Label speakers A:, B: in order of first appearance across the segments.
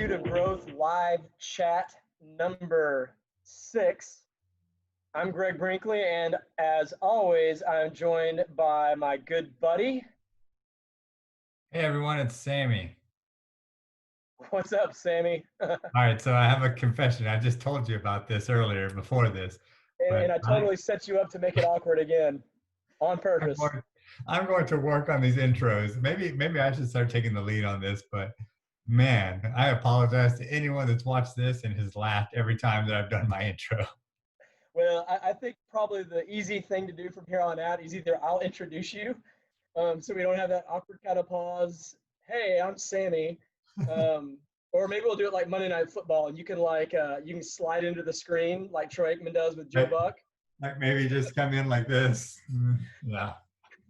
A: Pursuit of Growth live chat number 6. I'm Greg Brinkley, and as always, I'm joined by my good buddy.
B: Hey everyone, it's Sammy.
A: What's up, Sammy?
B: All right, so I have a confession. I just told you about this earlier before this,
A: And
B: but
A: I totally set you up to make it awkward again on
B: I'm
A: purpose.
B: going, I'm going to work on these intros. Maybe I should start taking the lead on this, but man, I apologize to anyone that's watched this and has laughed every time that I've done my intro.
A: Well, I think probably the easy thing to do from here on out is either I'll introduce you, so we don't have that awkward kind of pause. Hey, I'm Sammy. Or maybe we'll do it like Monday Night Football, and you can slide into the screen like Troy Aikman does with Joe
B: Like,
A: Buck.
B: like maybe just come in like this. Yeah,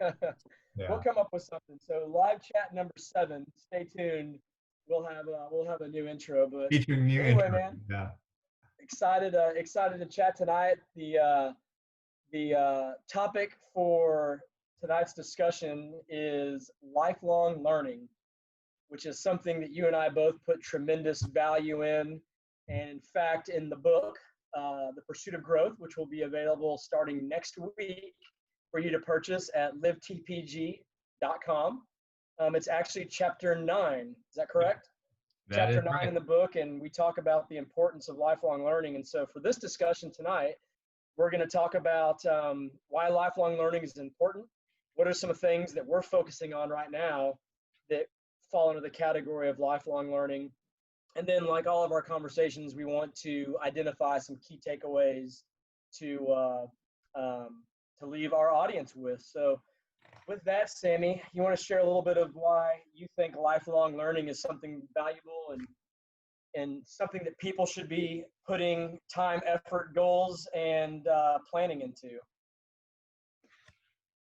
A: We'll
B: yeah.
A: come up with something. So live chat number 7. Stay tuned. We'll have a new intro. But
B: Featuring new
A: anyway,
B: intro.
A: man,
B: Yeah.
A: excited to chat tonight. The topic for tonight's discussion is lifelong learning, which is something that you and I both put tremendous value in. And in fact, in the book, The Pursuit of Growth, which will be available starting next week for you to purchase at livetpg.com. It's actually chapter 9. Is that correct?
B: That
A: Chapter
B: is
A: 9
B: right.
A: in the book, and we talk about the importance of lifelong learning. And so for this discussion tonight, we're going to talk about why lifelong learning is important. What are some of the things that we're focusing on right now that fall into the category of lifelong learning? And then, like all of our conversations, we want to identify some key takeaways to leave our audience with. So, with that, Sammy, you want to share a little bit of why you think lifelong learning is something valuable and something that people should be putting time, effort, goals, and planning into?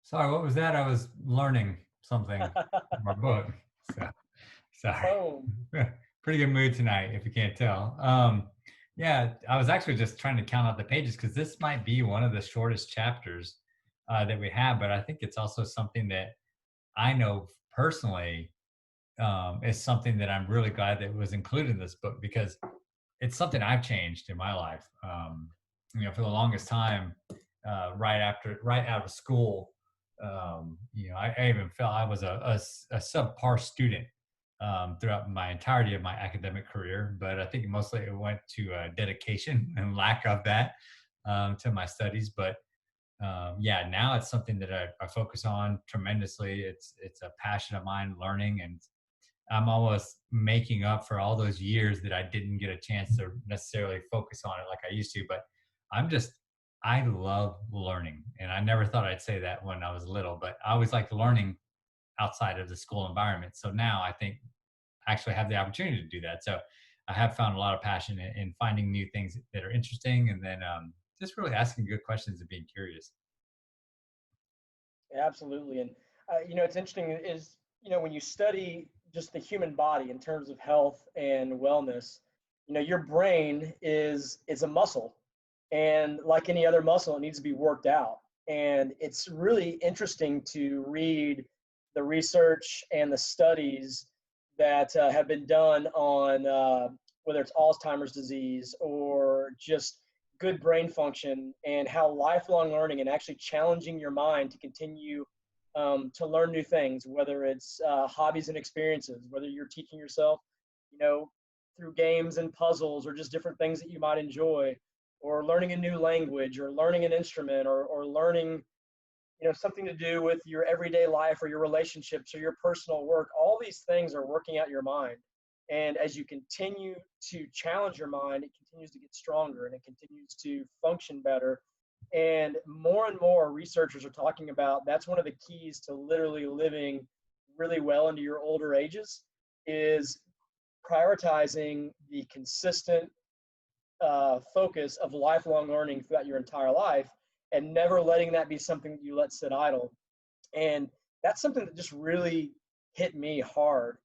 B: Sorry, what was that? I was learning something from our book. So sorry.
A: Boom.
B: Pretty good mood tonight, if you can't tell. Yeah, I was actually just trying to count out the pages because this might be one of the shortest chapters that we have, but I think it's also something that I know personally is something that I'm really glad that was included in this book because it's something I've changed in my life. For the longest time, right out of school, I even felt I was a subpar student throughout my entirety of my academic career, but I think mostly it went to dedication and lack of that to my studies. But yeah, now it's something that I focus on tremendously. It's a passion of mine, learning, and I'm almost making up for all those years that I didn't get a chance to necessarily focus on it like I used to. But I love learning. And I never thought I'd say that when I was little, but I always liked learning outside of the school environment. So now I think I actually have the opportunity to do that. So I have found a lot of passion in finding new things that are interesting and then just really asking good questions and being curious.
A: Absolutely. And, it's interesting is, when you study just the human body in terms of health and wellness, your brain is a muscle. And like any other muscle, it needs to be worked out. And it's really interesting to read the research and the studies that have been done on whether it's Alzheimer's disease or just good brain function and how lifelong learning and actually challenging your mind to continue to learn new things, whether it's hobbies and experiences, whether you're teaching yourself, you know, through games and puzzles or just different things that you might enjoy, or learning a new language or learning an instrument or learning, something to do with your everyday life or your relationships or your personal work. All these things are working out your mind. And as you continue to challenge your mind, it continues to get stronger and it continues to function better. And more researchers are talking about that's one of the keys to literally living really well into your older ages is prioritizing the consistent focus of lifelong learning throughout your entire life and never letting that be something that you let sit idle. And that's something that just really hit me hard.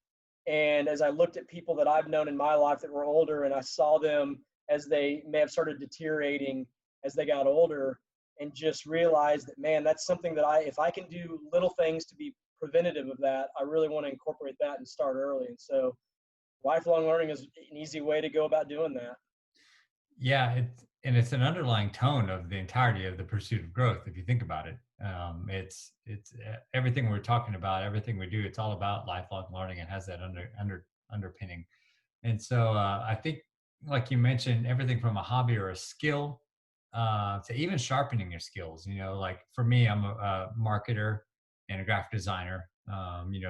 A: And as I looked at people that I've known in my life that were older and I saw them as they may have started deteriorating as they got older and just realized that, man, that's something that if I can do little things to be preventative of that, I really want to incorporate that and start early. And so lifelong learning is an easy way to go about doing that.
B: Yeah, it's an underlying tone of the entirety of the pursuit of growth. If you think about it, it's everything we're talking about, everything we do. It's all about lifelong learning and has that underpinning. And so I think, like you mentioned, everything from a hobby or a skill to even sharpening your skills. Like for me, I'm a marketer and a graphic designer.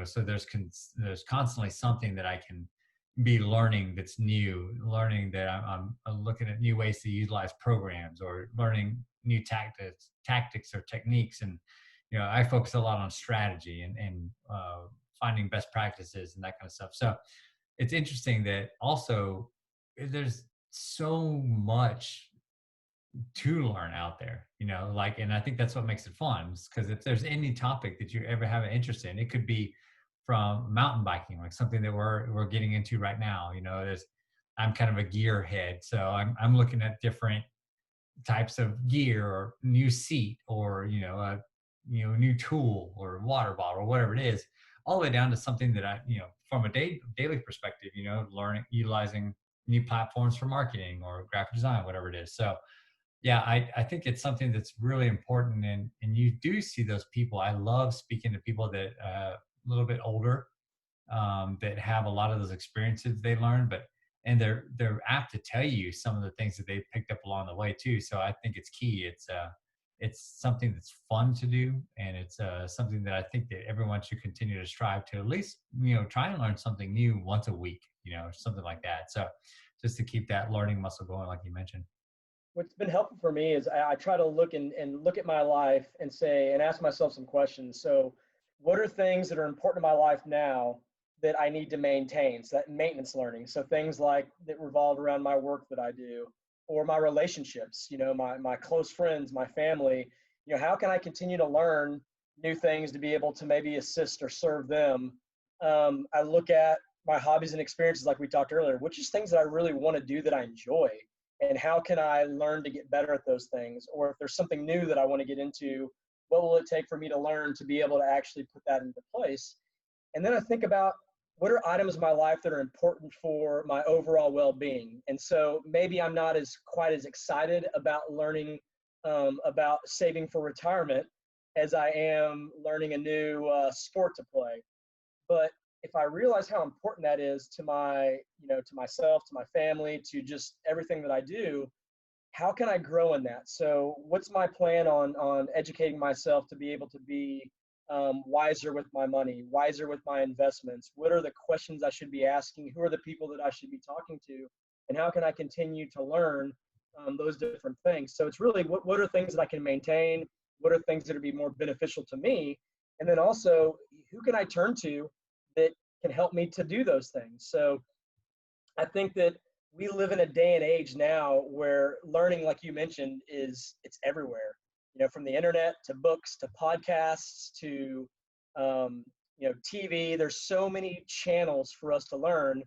B: So there's constantly something that I can be learning that's new, learning that I'm looking at new ways to utilize programs or learning new tactics or techniques. And I focus a lot on strategy and finding best practices and that kind of stuff. So it's interesting that also there's so much to learn out there, like, and I think that's what makes it fun, because if there's any topic that you ever have an interest in, it could be from mountain biking, like something that we're getting into right now. I'm kind of a gear head, so I'm looking at different types of gear or new seat or a new tool or water bottle or whatever it is, all the way down to something that I from a daily perspective, learning, utilizing new platforms for marketing or graphic design, whatever it is. So yeah, I think it's something that's really important, and you do see those people. I love speaking to people that a little bit older, that have a lot of those experiences they learned, but and they're apt to tell you some of the things that they picked up along the way too. So I think it's key. It's something that's fun to do, and it's something that I think that everyone should continue to strive to at least try and learn something new once a week, something like that. So just to keep that learning muscle going, like you mentioned.
A: What's been helpful for me is I try to and look at my life and say and ask myself some questions. So, what are things that are important in my life now that I need to maintain? So that maintenance learning. So things like that revolve around my work that I do or my relationships. My close friends, my family. How can I continue to learn new things to be able to maybe assist or serve them? I look at my hobbies and experiences, like we talked earlier, which is things that I really want to do that I enjoy, and how can I learn to get better at those things? Or if there's something new that I want to get into, what will it take for me to learn to be able to actually put that into place? And then I think about what are items in my life that are important for my overall well-being. And so maybe I'm not as quite as excited about learning about saving for retirement as I am learning a new sport to play. But if I realize how important that is to to myself, to my family, to just everything that I do, how can I grow in that? So what's my plan on educating myself to be able to be wiser with my money, wiser with my investments? What are the questions I should be asking? Who are the people that I should be talking to? And how can I continue to learn those different things? So it's really what are things that I can maintain? What are things that would be more beneficial to me? And then also, who can I turn to that can help me to do those things? So I think that we live in a day and age now where learning, like you mentioned, it's everywhere. From the internet to books to podcasts to TV. There's so many channels for us to learn,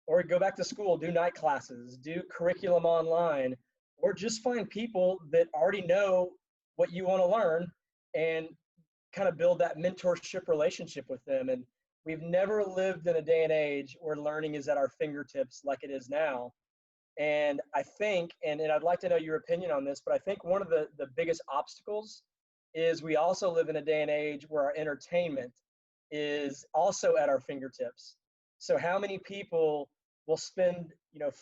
A: or go back to school, do night classes, do curriculum online, or just find people that already know what you want to learn and kind of build that mentorship relationship with them. And we've never lived in a day and age where learning is at our fingertips like it is now. And I think, and I'd like to know your opinion on this, but I think one of the biggest obstacles is we also live in a day and age where our entertainment is also at our fingertips. So how many people will spend,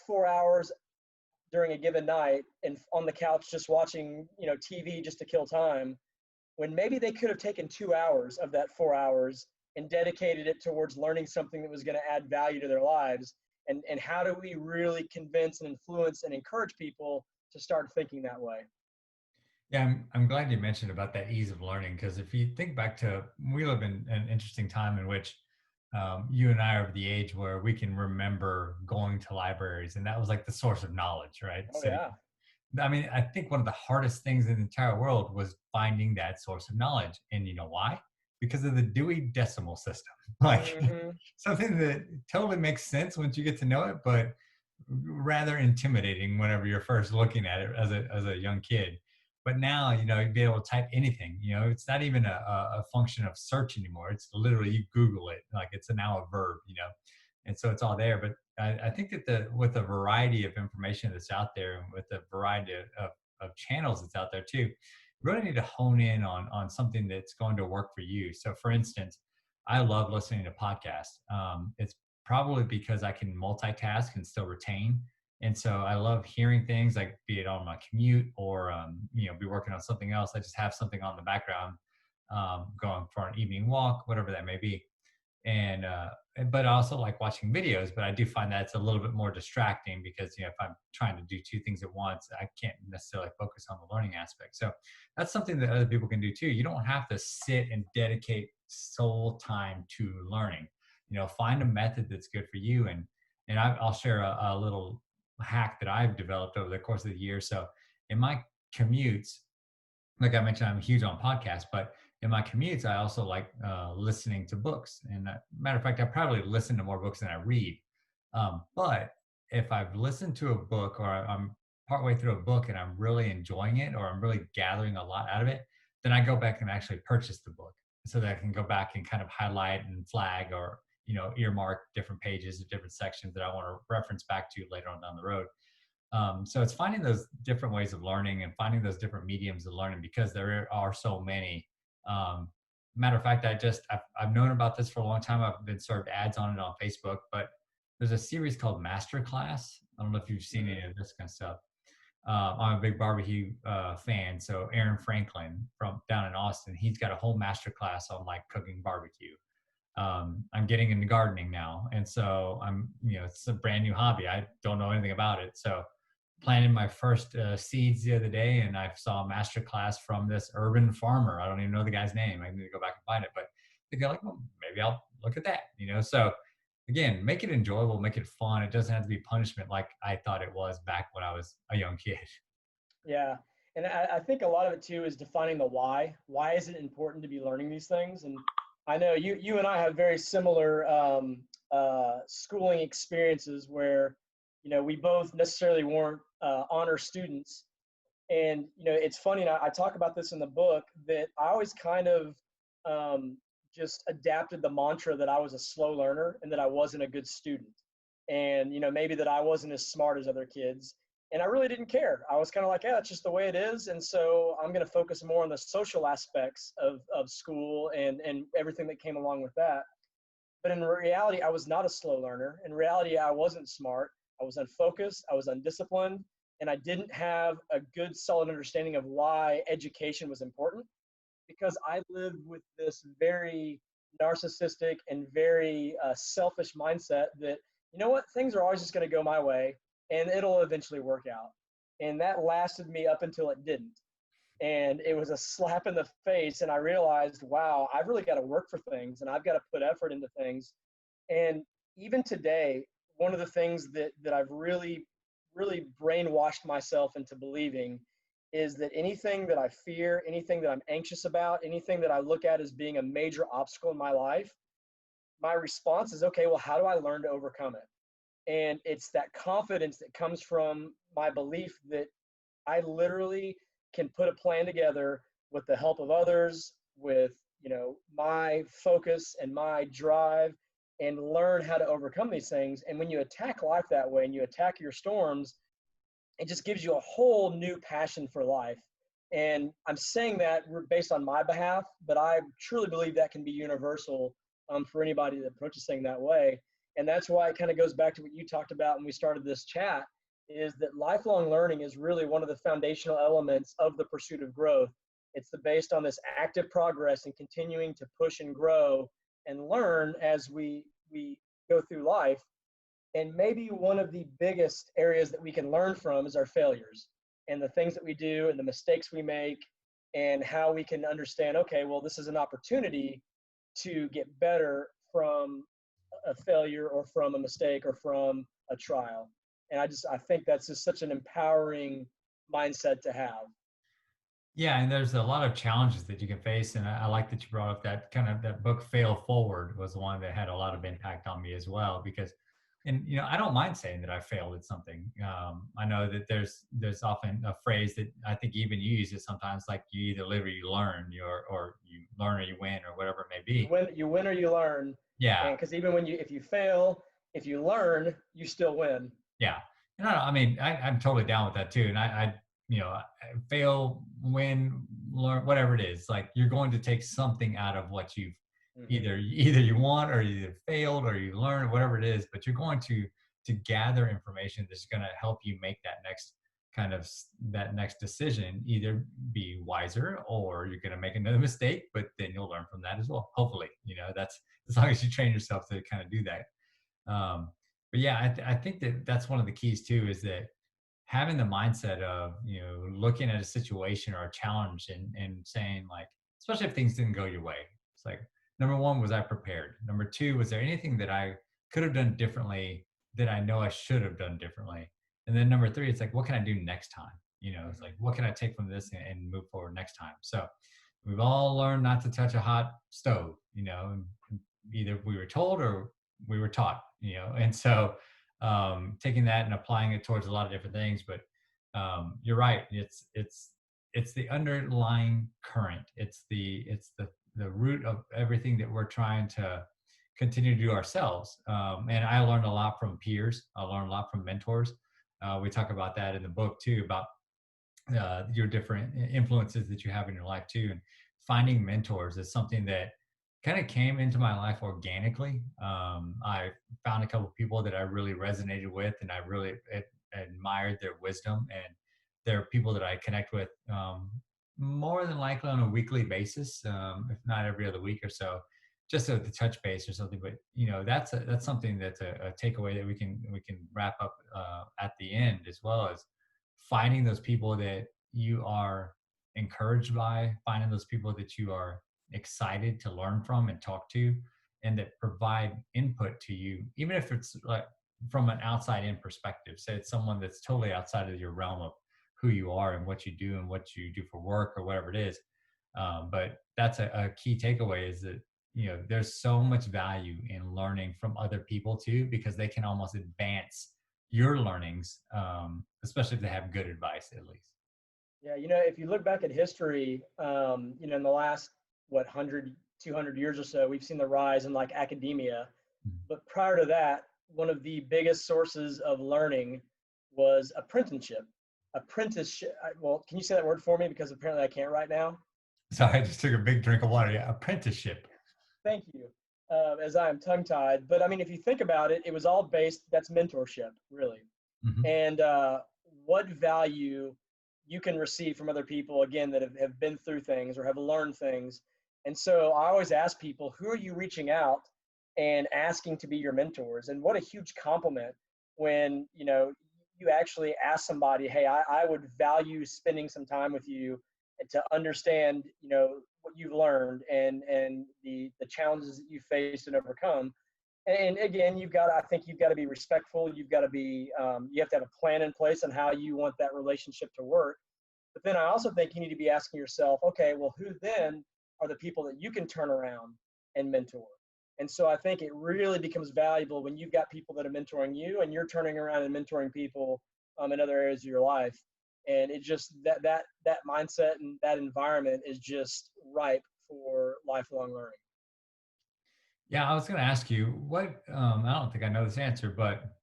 A: 4 hours during a given night and on the couch just watching, TV just to kill time, when maybe they could have taken 2 hours of that 4 hours and dedicated it towards learning something that was going to add value to their lives. And how do we really convince and influence and encourage people to start thinking that way?
B: Yeah, I'm glad you mentioned about that ease of learning, because if you think back to, we live in an interesting time in which you and I are of the age where we can remember going to libraries, and that was like the source of knowledge, right?
A: Oh
B: So
A: yeah.
B: I mean, I think one of the hardest things in the entire world was finding that source of knowledge. And you know why? Because of the Dewey Decimal System. Like
A: Hmm.
B: something that totally makes sense once you get to know it, but rather intimidating whenever you're first looking at it as a young kid. But now, you'd be able to type anything. It's not even a function of search anymore. It's literally you Google it. Like it's now a verb. And so it's all there. But I think that with the variety of information that's out there and with the variety of channels that's out there too, you really need to hone in on something that's going to work for you. So for instance, I love listening to podcasts. It's probably because I can multitask and still retain. And so I love hearing things like be it on my commute or be working on something else. I just have something on the background, going for an evening walk, whatever that may be. And but I also like watching videos, but I do find that it's a little bit more distracting because if I'm trying to do two things at once, I can't necessarily focus on the learning aspect. So that's something that other people can do too. You don't have to sit and dedicate sole time to learning. Find a method that's good for you. And I'll share a little hack that I've developed over the course of the year. So in my commutes, like I mentioned, I'm huge on podcasts, but in my commutes, I also like listening to books. And matter of fact, I probably listen to more books than I read. But if I've listened to a book or I'm partway through a book and I'm really enjoying it or I'm really gathering a lot out of it, then I go back and actually purchase the book so that I can go back and kind of highlight and flag or earmark different pages or different sections that I want to reference back to later on down the road. So it's finding those different ways of learning and finding those different mediums of learning because there are so many. Um, Matter of fact, I've known about this for a long time. I've been served ads on it on Facebook, but there's a series called Masterclass. I don't know if you've seen any of this kind of stuff. I'm a big barbecue fan, so Aaron Franklin from down in Austin, he's got a whole masterclass on like cooking barbecue. I'm getting into gardening now, and so it's a brand new hobby. I don't know anything about it, so planted my first seeds the other day, and I saw a master class from this urban farmer. I don't even know the guy's name. I need to go back and find it, but they go like, well, maybe I'll look at that. So again, make it enjoyable, make it fun. It doesn't have to be punishment like I thought it was back when I was a young kid.
A: Yeah. And I think a lot of it too is defining the why. Why is it important to be learning these things? And I know you and I have very similar schooling experiences where, we both necessarily weren't honor students. And, it's funny, and I talk about this in the book, that I always kind of just adapted the mantra that I was a slow learner and that I wasn't a good student. And, maybe that I wasn't as smart as other kids. And I really didn't care. I was kind of like, yeah, that's just the way it is. And so I'm going to focus more on the social aspects of school and everything that came along with that. But in reality, I was not a slow learner. In reality, I wasn't smart. I was unfocused. I was undisciplined. And I didn't have a good, solid understanding of why education was important because I lived with this very narcissistic and very selfish mindset that, things are always just going to go my way and it'll eventually work out. And that lasted me up until it didn't. And it was a slap in the face. And I realized, wow, I've really got to work for things and I've got to put effort into things. And even today, one of the things that I've really, really brainwashed myself into believing is that anything that I fear, anything that I'm anxious about, anything that I look at as being a major obstacle in my life, my response is, okay, well, how do I learn to overcome it? And it's that confidence that comes from my belief that I literally can put a plan together with the help of others, with my focus and my drive, and learn how to overcome these things. And when you attack life that way and you attack your storms, it just gives you a whole new passion for life. And I'm saying that based on my behalf, but I truly believe that can be universal for anybody that approaches things that way. And that's why it kind of goes back to what you talked about when we started this chat, is that lifelong learning is really one of the foundational elements of the pursuit of growth. It's based on this active progress and continuing to push and grow and learn as we go through life. And maybe one of the biggest areas that we can learn from is our failures and the things that we do and the mistakes we make and how we can understand, okay, well, this is an opportunity to get better from a failure or from a mistake or from a trial. And I think that's just such an empowering mindset to have.
B: Yeah, and there's a lot of challenges that you can face, and I like that you brought up that kind of that book "Fail Forward" was the one that had a lot of impact on me as well. Because, and I don't mind saying that I failed at something. I know that there's often a phrase that I think even you use it sometimes, like you either live or you learn, or you learn or you win, or whatever it may be.
A: You win or you learn.
B: Yeah,
A: And because even if you fail, if you learn, you still win.
B: Yeah. No, I mean, I'm totally down with that too. And fail, win, learn, whatever it is, like you're going to take something out of what you've
A: Hmm.
B: either you want or you failed or you learned, whatever it is, but you're going to gather information that's going to help you make that next decision, either be wiser or you're going to make another mistake, but then you'll learn from that as well. Hopefully, that's as long as you train yourself to kind of do that. Um, but yeah, I think that that's one of the keys too, is that having the mindset of, looking at a situation or a challenge and saying like, especially if things didn't go your way, it's like, number one, was I prepared? Number two, was there anything that I could have done differently that I know I should have done differently? And then number three, it's like, what can I do next time? It's like,
A: Hmm.
B: what can I take from this and move forward next time? So we've all learned not to touch a hot stove, and either we were told or we were taught, and so taking that and applying it towards a lot of different things. But you're right. It's the underlying current. It's the root of everything that we're trying to continue to do ourselves. And I learned a lot from peers. I learned a lot from mentors. We talk about that in the book too, about your different influences that you have in your life too. And finding mentors is something that kind of came into my life organically. I found a couple of people that I really resonated with, and I really admired their wisdom. And they're people that I connect with more than likely on a weekly basis, if not every other week or so, just to touch base or something. But that's something that's a takeaway that we can wrap up at the end, as well as finding those people that you are encouraged by, finding those people that you are excited to learn from and talk to, and that provide input to you, even if it's like from an outside in perspective. Say it's someone that's totally outside of your realm of who you are and what you do and what you do for work or whatever it is. But that's a key takeaway, is that there's so much value in learning from other people too, because they can almost advance your learnings, especially if they have good advice at least.
A: Yeah, if you look back at history, in the last, what, 100, 200 years or so, we've seen the rise in like academia.
B: Mhm.
A: But prior to that, one of the biggest sources of learning was apprenticeship. Apprenticeship. Well, can you say that word for me? Because apparently I can't right now.
B: So I just took a big drink of water. Yeah, apprenticeship.
A: Thank you. As I am tongue tied. But I mean, if you think about it, it was all based, that's mentorship, really.
B: Hmm.
A: And what value you can receive from other people, again, that have been through things or have learned things. And so I always ask people, who are you reaching out and asking to be your mentors? And what a huge compliment when, you actually ask somebody, hey, I would value spending some time with you to understand, what you've learned and the challenges that you faced and overcome. And again, I think you've got to be respectful. You've got to be, you have to have a plan in place on how you want that relationship to work. But then I also think you need to be asking yourself, okay, well, who then are the people that you can turn around and mentor? And so I think it really becomes valuable when you've got people that are mentoring you and you're turning around and mentoring people in other areas of your life. And it just that mindset and that environment is just ripe for lifelong learning.
B: Yeah, I was going to ask you what, I don't think I know this answer, but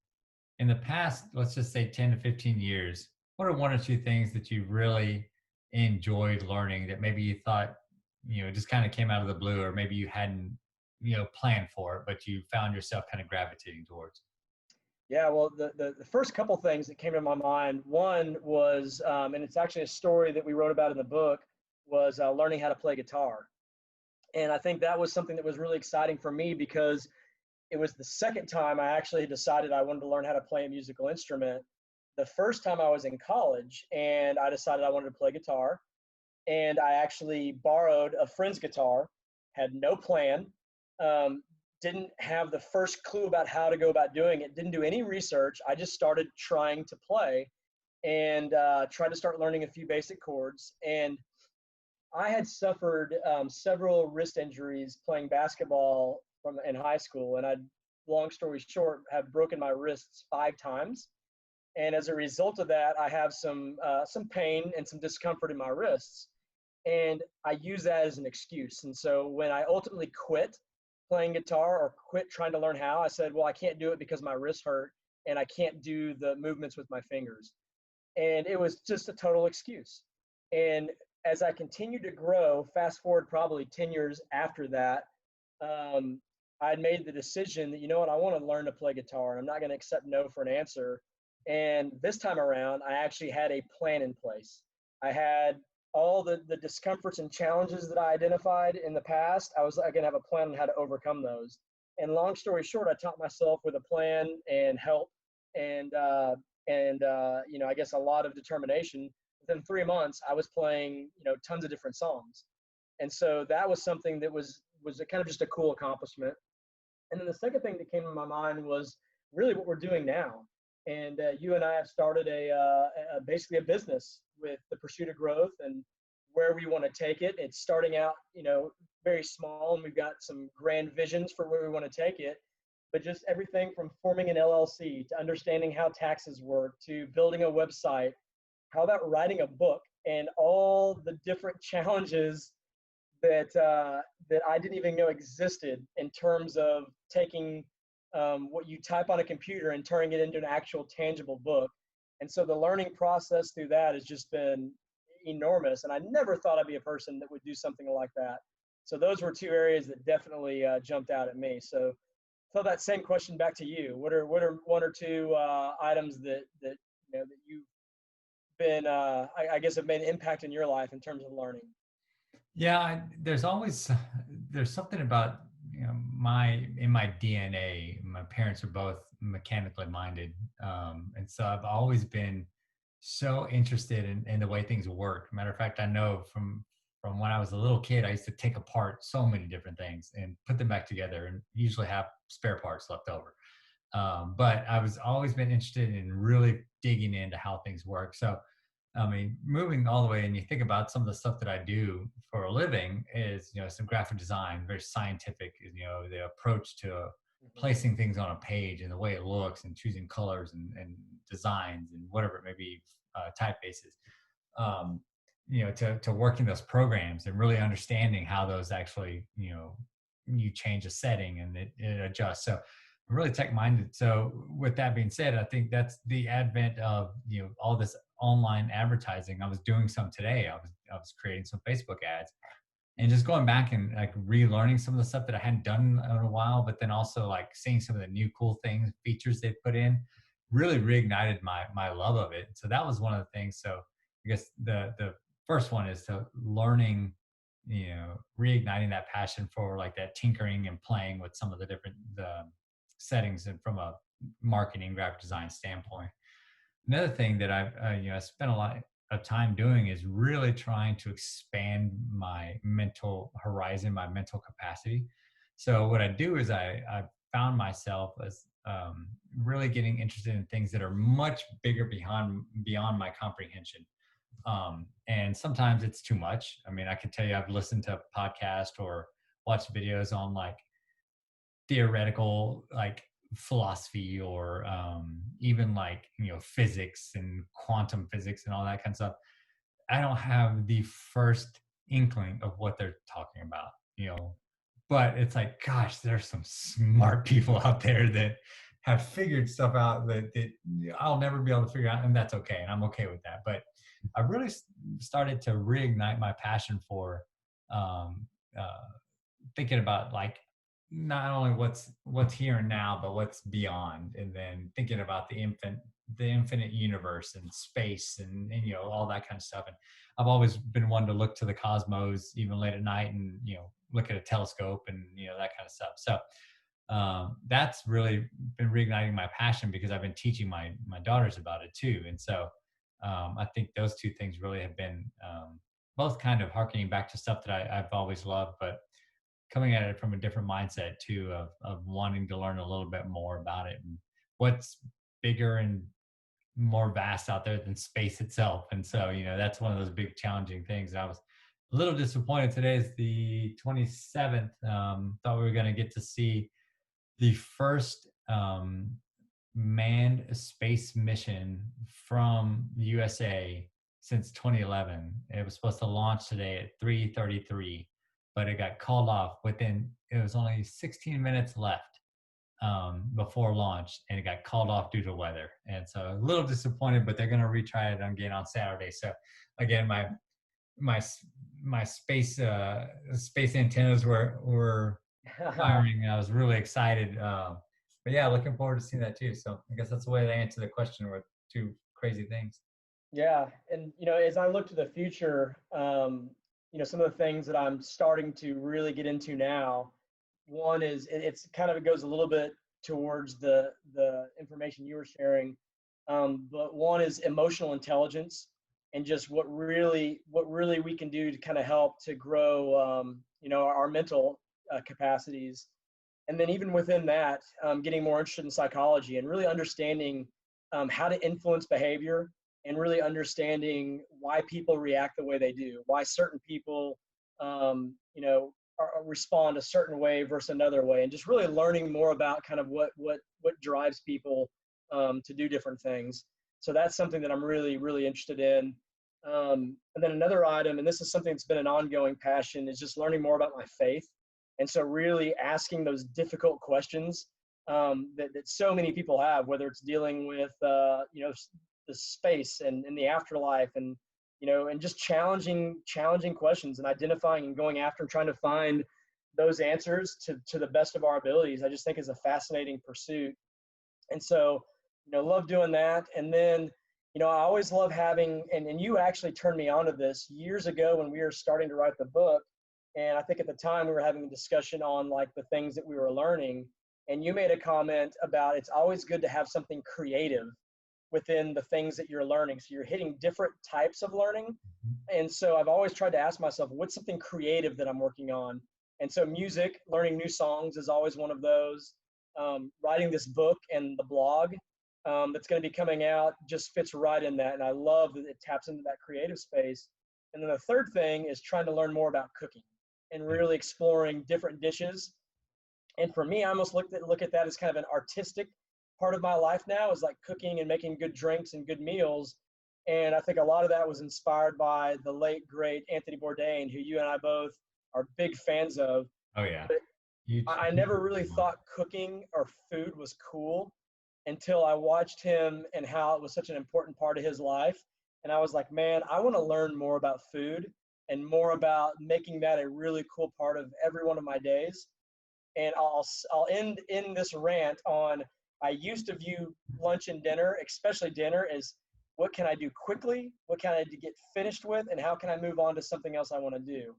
B: in the past, let's just say 10 to 15 years, what are one or two things that you really enjoyed learning that maybe you thought, just kind of came out of the blue, or maybe you hadn't, planned for it, but you found yourself kind of gravitating towards?
A: Yeah, well, the first couple things that came to my mind, one was, and it's actually a story that we wrote about in the book, was learning how to play guitar. And I think that was something that was really exciting for me because it was the second time I actually decided I wanted to learn how to play a musical instrument. The first time I was in college and I decided I wanted to play guitar. And I actually borrowed a friend's guitar, had no plan, um, didn't have the first clue about how to go about doing it, didn't do any research. I just started trying to play and tried to start learning a few basic chords. And I had suffered several wrist injuries playing basketball in high school, and I, long story short, have broken my wrists 5 times. And as a result of that, I have some pain and some discomfort in my wrists, and I use that as an excuse. And so when I ultimately quit playing guitar or quit trying to learn how. I said, well, I can't do it because my wrists hurt and I can't do the movements with my fingers. And it was just a total excuse. And as I continued to grow, fast forward probably 10 years after that, um, I had made the decision that, you know what, I want to learn to play guitar and I'm not going to accept no for an answer. And this time around, I actually had a plan in place. I had all the discomforts and challenges that I identified in the past. I was going to have a plan on how to overcome those. And long story short, I taught myself with a plan and help and, I guess a lot of determination. Within 3 months, I was playing, tons of different songs. And so that was something that was a kind of just a cool accomplishment. And then the second thing that came to my mind was really what we're doing now. And you and I have started basically a business with the pursuit of growth and where we want to take it. It's starting out, very small, and we've got some grand visions for where we want to take it. But just everything from forming an LLC to understanding how taxes work to building a website, how about writing a book, and all the different challenges that I didn't even know existed in terms of taking what you type on a computer and turning it into an actual tangible book. And so the learning process through that has just been enormous. And I never thought I'd be a person that would do something like that. So those were two areas that definitely jumped out at me. So throw that same question back to you. What are one or two items that you've been I guess have made an impact in your life in terms of learning?
B: Yeah, there's something about in my DNA. My parents are both mechanically minded, and so I've always been so interested in the way things work. Matter of fact, I know from when I was a little kid, I used to take apart so many different things and put them back together, and usually have spare parts left over. But I was always been interested in really digging into how things work. So I mean, moving all the way, and you think about some of the stuff that I do for a living is, some graphic design, very scientific, the approach to
A: Mhm.
B: placing things on a page and the way it looks and choosing colors and designs and whatever it may be, typefaces, um, to working those programs and really understanding how those actually, you change a setting and it adjusts. So I'm really tech minded. So with that being said, I think that's the advent of, all this online advertising. I was doing some today. I was creating some Facebook ads and just going back and like relearning some of the stuff that I hadn't done in a while, but then also like seeing some of the new cool things, features they put in, really reignited my love of it. So that was one of the things. So I guess the first one is to learning, reigniting that passion for like that tinkering and playing with some of the different settings and from a marketing graphic design standpoint. Another thing that I've I spent a lot of time doing is really trying to expand my mental horizon, my mental capacity. So what I do is I found myself as really getting interested in things that are much bigger beyond my comprehension. And sometimes it's too much. I mean, I can tell you I've listened to a podcast or watched videos on like theoretical like philosophy or even like physics and quantum physics and all that kind of stuff. I don't have the first inkling of what they're talking about, but it's like, gosh, there's some smart people out there that have figured stuff out that I'll never be able to figure out, and that's okay, and I'm okay with that. But I really started to reignite my passion for um, uh, thinking about like not only what's here and now, but what's beyond, and then thinking about the infinite universe and space and all that kind of stuff. And I've always been one to look to the cosmos even late at night and look at a telescope and that kind of stuff. So that's really been reigniting my passion because I've been teaching my daughters about it too. And so I think those two things really have been both kind of harkening back to stuff that I've always loved, but coming at it from a different mindset too, of wanting to learn a little bit more about it and what's bigger and more vast out there than space itself. And so that's one of those big challenging things. I was a little disappointed. Today is the 27th. Thought we were going to get to see the first manned space mission from the USA since 2011. It was supposed to launch today at 3:33, but it got called off within, it was only 16 minutes left before launch, and it got called off due to weather. And so a little disappointed, but they're going to retry it again on Saturday. So again, my my space antennas were firing, and I was really excited. But yeah, looking forward to seeing that too. So I guess that's the way to answer the question with two crazy things.
A: Yeah, and as I look to the future, some of the things that I'm starting to really get into now, one is it's kind of, it goes a little bit towards the information you were sharing, but one is emotional intelligence, and just what really we can do to kind of help to grow, our mental capacities. And then even within that, getting more interested in psychology and really understanding how to influence behavior, and really understanding why people react the way they do, why certain people, respond a certain way versus another way, and just really learning more about kind of what drives people to do different things. So that's something that I'm really really interested in. And then another item, and this is something that's been an ongoing passion, is just learning more about my faith. And so really asking those difficult questions that so many people have, whether it's dealing with, the space and the afterlife, and just challenging questions, and identifying and going after and trying to find those answers to the best of our abilities. I just think is a fascinating pursuit. And so, love doing that. And then, I always love having, and you actually turned me on to this years ago when we were starting to write the book. And I think at the time we were having a discussion on like the things that we were learning. And you made a comment about it's always good to have something creative within the things that you're learning. So you're hitting different types of learning. And so I've always tried to ask myself, what's something creative that I'm working on? And so music, learning new songs is always one of those. Writing this book and the blog that's going to be coming out just fits right in that. And I love that it taps into that creative space. And then the third thing is trying to learn more about cooking and
B: Yeah.
A: really exploring different dishes. And for me, I almost look at that as kind of an artistic part of my life now, is like cooking and making good drinks and good meals. And I think a lot of that was inspired by the late great Anthony Bourdain, who you and I both are big fans of.
B: Oh yeah.
A: But
B: Huge,
A: I
B: huge
A: never really
B: one.
A: thought cooking or food was cool until I watched him and how it was such an important part of his life. And I was like, man, I want to learn more about food and more about making that a really cool part of every one of my days. And I'll end in this rant on, I used to view lunch and dinner, especially dinner, as what can I do quickly, what can I get finished with, and how can I move on to something else I want to do.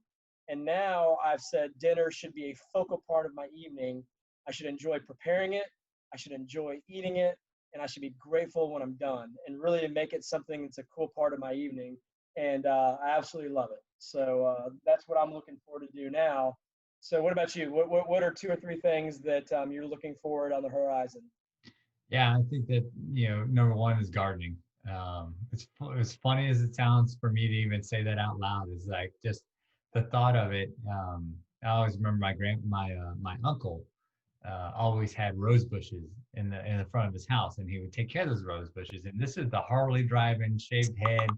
A: And now I've said dinner should be a focal part of my evening. I should enjoy preparing it, I should enjoy eating it, and I should be grateful when I'm done, and really to make it something that's a cool part of my evening. And I absolutely love it. So that's what I'm looking forward to do now. So what about you? What are two or three things that you're looking forward on the horizon?
B: Yeah, I think that, number one is gardening. It's as funny as it sounds for me to even say that out loud, is like just the thought of it. I always remember my uncle always had rose bushes in the front of his house, and he would take care of those rose bushes. And this is the Harley driving, shaved head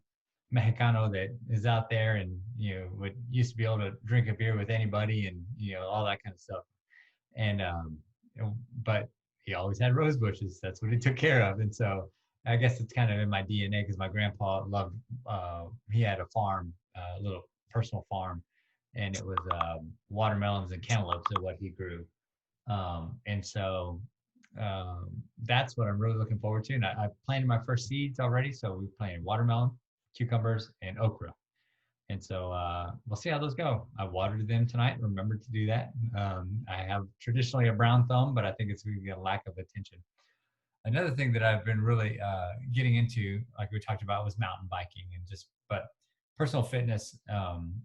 B: Mexicano that is out there, and would used to be able to drink a beer with anybody, and all that kind of stuff. And but he always had rose bushes. That's what he took care of. And so I guess it's kind of in my DNA, because my grandpa loved. He had a farm, a little personal farm, and it was watermelons and cantaloupes are what he grew. And so that's what I'm really looking forward to. And I planted my first seeds already. So we planted watermelon, cucumbers, and okra. And so we'll see how those go. I watered them tonight. Remembered to do that. I have traditionally a brown thumb, but I think it's really a lack of attention. Another thing that I've been really getting into, like we talked about, was mountain biking, and but personal fitness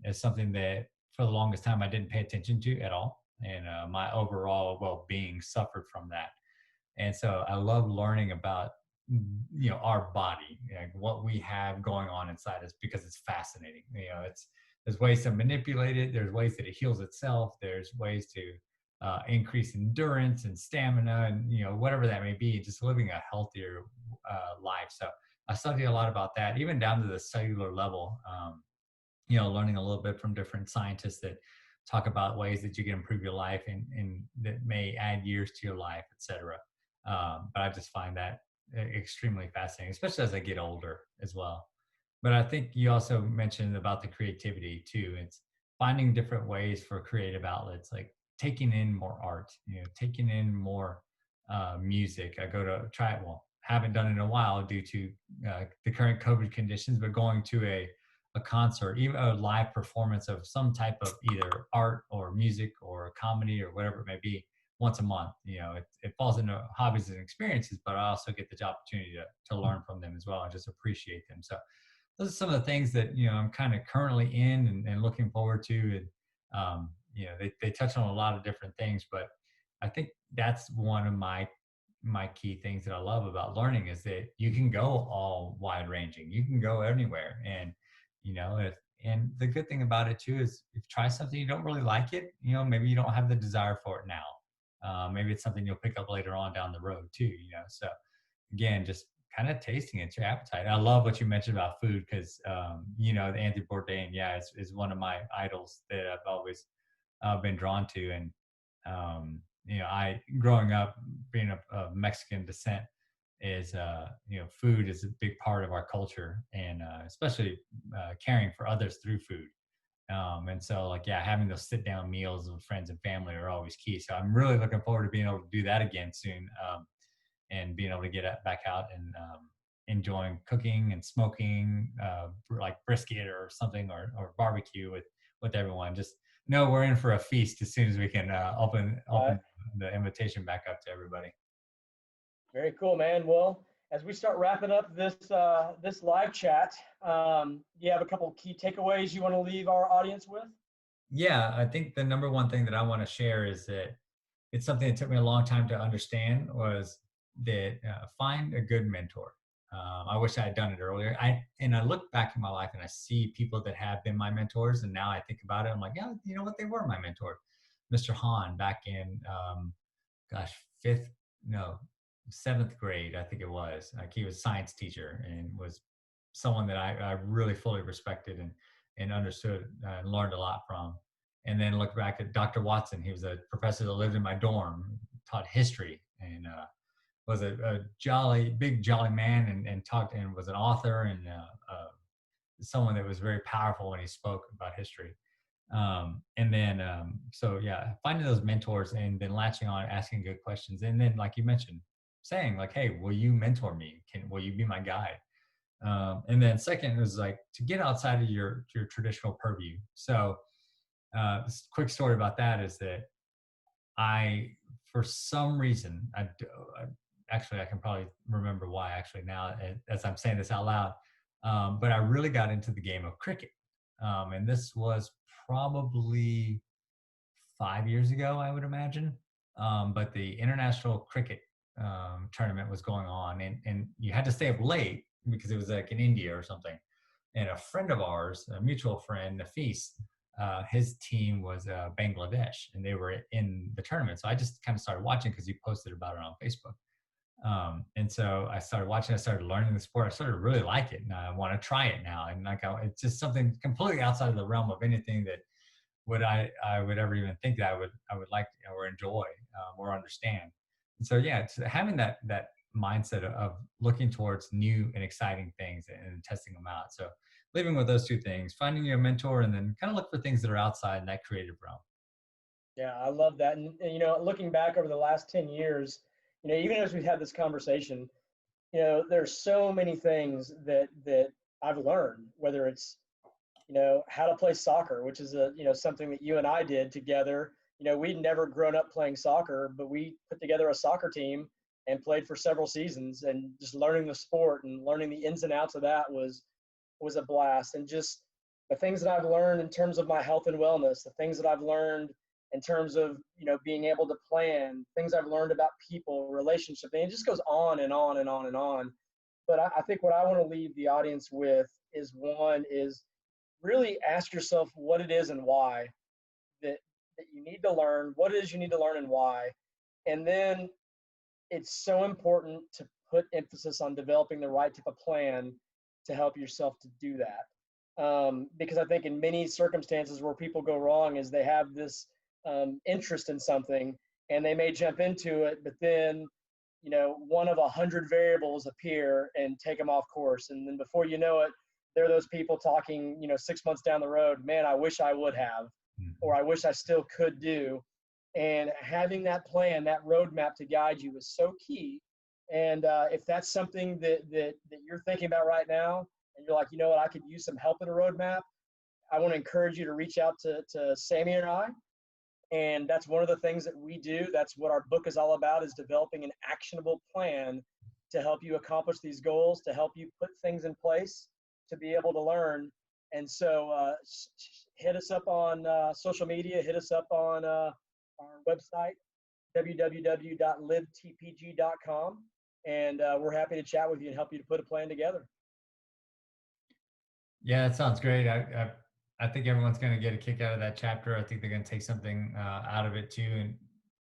B: is something that for the longest time I didn't pay attention to at all, and my overall well-being suffered from that. And so I love learning about our body, like what we have going on inside us, because it's fascinating. It's there's ways to manipulate it, there's ways that it heals itself, there's ways to increase endurance and stamina, and whatever that may be, just living a healthier life. So I study a lot about that, even down to the cellular level. Learning a little bit from different scientists that talk about ways that you can improve your life and that may add years to your life, etc. But I just find that extremely fascinating, especially as I get older as well. But I think you also mentioned about the creativity too. It's finding different ways for creative outlets, like taking in more art, taking in more music. I go to try it. Well, haven't done it in a while due to the current COVID conditions, but going to a concert, even a live performance of some type of either art or music or comedy or whatever it may be once a month. It falls into hobbies and experiences, but I also get the opportunity to learn from them as well and just appreciate them. So those are some of the things that I'm kind of currently in and looking forward to. And they touch on a lot of different things, but I think that's one of my key things that I love about learning is that you can go all wide ranging. You can go anywhere, and if and the good thing about it too is if you try something you don't really like it, maybe you don't have the desire for it now. Maybe it's something you'll pick up later on down the road too. So again, just kind of tasting it, your appetite. I love what you mentioned about food because, the Anthony Bourdain, yeah, is one of my idols that I've always been drawn to. And, I, growing up, being of Mexican descent, is, food is a big part of our culture and especially caring for others through food. And so, like, yeah, having those sit down meals with friends and family are always key. So I'm really looking forward to being able to do that again soon. And being able to get back out and enjoying cooking and smoking, like brisket or something, or barbecue with everyone. Just know we're in for a feast as soon as we can open the invitation back up to everybody.
A: Very cool, man. Well, as we start wrapping up this live chat, do you have a couple key takeaways you want to leave our audience with?
B: Yeah, I think the number one thing that I want to share is that it's something that took me a long time to understand was that find a good mentor. I wish I had done it earlier. I look back in my life and I see people that have been my mentors, and now I think about it, I'm like, yeah, you know what, they were my mentor. Mr. Hahn back in gosh, fifth, no, seventh grade, I think it was. Like he was a science teacher and was someone that I really fully respected and understood and learned a lot from. And then look back at Dr. Watson. He was a professor that lived in my dorm, taught history, and was a jolly, big, jolly man, and talked and was an author and someone that was very powerful when he spoke about history. And then so yeah, finding those mentors and then latching on, asking good questions, and then like you mentioned, saying like, hey, will you mentor me? Will you be my guide? And then second is like to get outside of your traditional purview. So quick story about that is that I, for some reason, actually I can probably remember why actually now as I'm saying this out loud, but I really got into the game of cricket, and this was probably 5 years ago, I would imagine. But the international cricket tournament was going on, and you had to stay up late because it was like in India or something. And a friend of ours, a mutual friend, Nafis, his team was Bangladesh, and they were in the tournament. So I just kind of started watching because he posted about it on Facebook. And so I started watching. I started learning the sport. I started to really like it, and I want to try it now. And like, it's just something completely outside of the realm of anything that I would ever even think that I would like or enjoy or understand. And so yeah, it's having that mindset of looking towards new and exciting things and testing them out. So living with those two things, finding your mentor, and then kind of look for things that are outside in that creative realm.
A: Yeah, I love that. And looking back over the last 10 years, even as we've had this conversation, there's so many things that I've learned, whether it's how to play soccer, which is something that you and I did together. We'd never grown up playing soccer, but we put together a soccer team and played for several seasons, and just learning the sport and learning the ins and outs of that was a blast. And just the things that I've learned in terms of my health and wellness, the things that I've learned in terms of being able to plan, things I've learned about people, relationship, and it just goes on and on and on and on. But I think what I want to leave the audience with is really ask yourself what it is and why that you need to learn, what it is you need to learn and why. And then it's so important to put emphasis on developing the right type of plan to help yourself to do that. Because I think in many circumstances where people go wrong is they have this interest in something and they may jump into it, but then one of 100 variables appear and take them off course, and then before you know it, there are those people talking 6 months down the road, man, I wish I would have, or
B: Mhm.
A: I wish I still could do. And having that plan, that roadmap to guide you is so key. And if that's something that you're thinking about right now, and you're like, you know what, I could use some help in a roadmap, I want to encourage you to reach out to Sammy and I. And that's one of the things that we do. That's what our book is all about, is developing an actionable plan to help you accomplish these goals, to help you put things in place to be able to learn. And so hit us up on social media, hit us up on our website, www.livetpg.com. And we're happy to chat with you and help you to put a plan together.
B: Yeah, that sounds great. I think everyone's going to get a kick out of that chapter. I think they're going to take something out of it too. And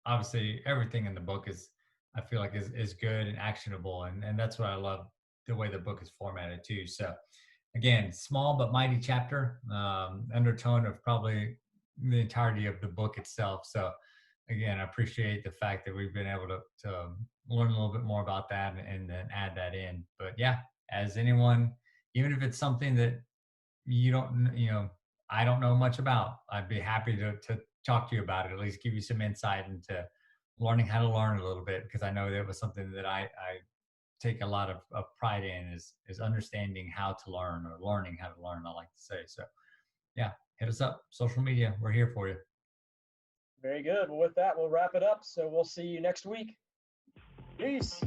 B: obviously, everything in the book I feel like, is good and actionable. And that's what I love, the way the book is formatted too. So, again, small but mighty chapter, undertone of probably the entirety of the book itself. So, again, I appreciate the fact that we've been able to learn a little bit more about that and then add that in. But yeah, as anyone, even if it's something that you don't, I don't know much about, I'd be happy to talk to you about it, at least give you some insight into learning how to learn a little bit, because I know that was something that I take a lot of pride in, is understanding how to learn, or learning how to learn, I like to say. So yeah, hit us up, social media, we're here for you.
A: Very good. Well, with that, we'll wrap it up. So we'll see you next week. Peace.